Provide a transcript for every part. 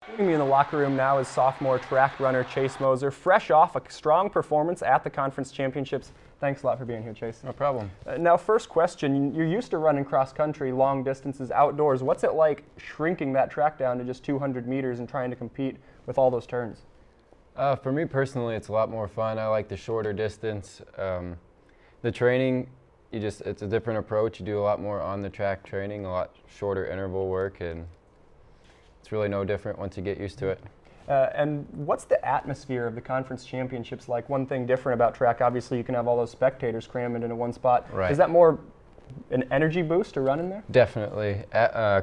Joining me in the locker room now is sophomore track runner Chase Moser, fresh off a strong performance at the conference championships. Thanks a lot for being here, Chase. No problem. Now, first question, you're used to running cross country, long distances, outdoors. What's it like shrinking that track down to just 200 meters and trying to compete with all those turns? For me personally, it's a lot more fun. I like the shorter distance. The training, it's a different approach. You do a lot more on the track training, a lot shorter interval work, and it's really no different once you get used to it. And what's the atmosphere of the conference championships like? One thing different about track, obviously you can have all those spectators crammed into one spot. Right. Is that more an energy boost to run in there? Definitely.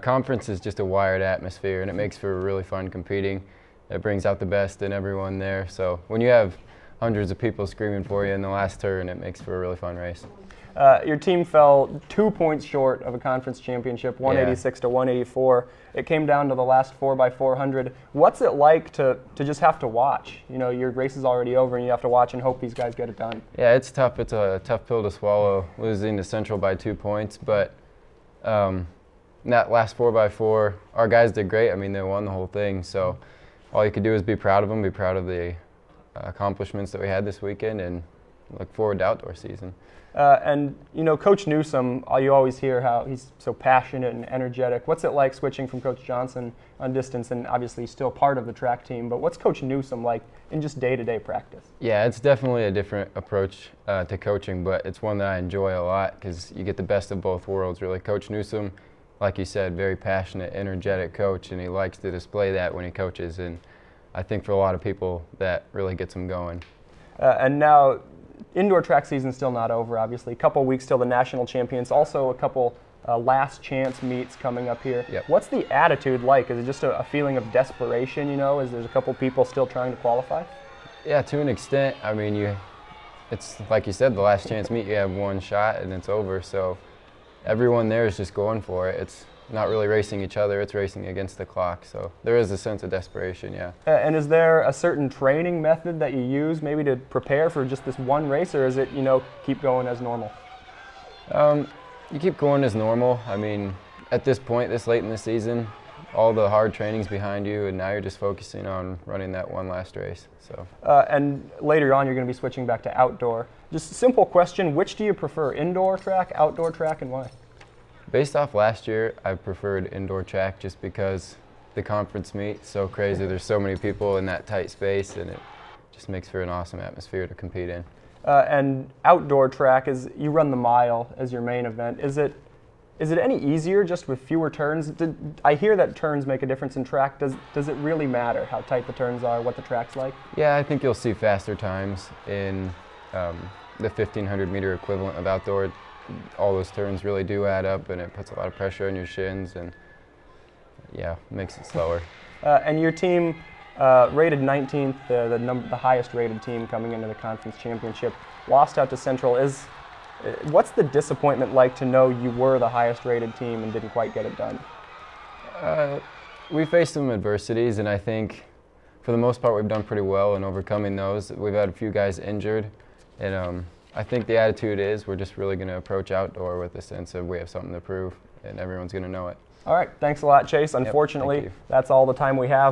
Conference is just a wired atmosphere, and it makes for really fun competing. It brings out the best in everyone there. So when you have hundreds of people screaming for you in the last turn, it makes for a really fun race. Your team fell 2 points short of a conference championship, 186 to 184. It came down to the last 4x400. What's it like to just have to watch? You know, your race is already over and you have to watch and hope these guys get it done. Yeah, it's tough. It's a tough pill to swallow, losing to Central by 2 points. But in that last 4x4, our guys did great. I mean, they won the whole thing. So all you could do is be proud of them, be proud of the accomplishments that we had this weekend, and look forward to outdoor season. And, you know, Coach Newsome, you always hear how he's so passionate and energetic. What's it like switching from Coach Johnson on distance, and obviously still part of the track team, but what's Coach Newsome like in just day-to-day practice? Yeah, it's definitely a different approach to coaching, but it's one that I enjoy a lot because you get the best of both worlds, really. Coach Newsome, like you said, very passionate, energetic coach, and he likes to display that when he coaches, and I think for a lot of people that really gets him going. And now, indoor track season's still not over, obviously. A couple weeks till the national champions. Also, a couple last chance meets coming up here. Yep. What's the attitude like? Is it just a feeling of desperation, you know? Is there a couple people still trying to qualify? Yeah, to an extent. I mean, it's like you said, the last chance meet, you have one shot and it's over. So everyone there is just going for it. It's not really racing each other, it's racing against the clock. So there is a sense of desperation, yeah. And is there a certain training method that you use maybe to prepare for just this one race, or is it, you know, keep going as normal? You keep going as normal. I mean, at this point, this late in the season, all the hard training's behind you, and now you're just focusing on running that one last race. So. And later on, you're going to be switching back to outdoor. Just a simple question, which do you prefer, indoor track, outdoor track, and why? Based off last year, I preferred indoor track just because the conference meet's so crazy. There's so many people in that tight space, and it just makes for an awesome atmosphere to compete in. And outdoor track, you run the mile as your main event. Is it any easier just with fewer turns? I hear that turns make a difference in track. Does it really matter how tight the turns are, what the track's like? Yeah, I think you'll see faster times in the 1,500 meter equivalent of outdoor. All those turns really do add up, and it puts a lot of pressure on your shins, and yeah, makes it slower. And your team rated 19th, the highest rated team coming into the conference championship, lost out to Central. What's the disappointment like to know you were the highest rated team and didn't quite get it done? We faced some adversities, and I think for the most part we've done pretty well in overcoming those. We've had a few guys injured, and I think the attitude is we're just really going to approach outdoor with a sense of we have something to prove, and everyone's going to know it. All right, thanks a lot, Chase. Unfortunately, Yep, that's all the time we have.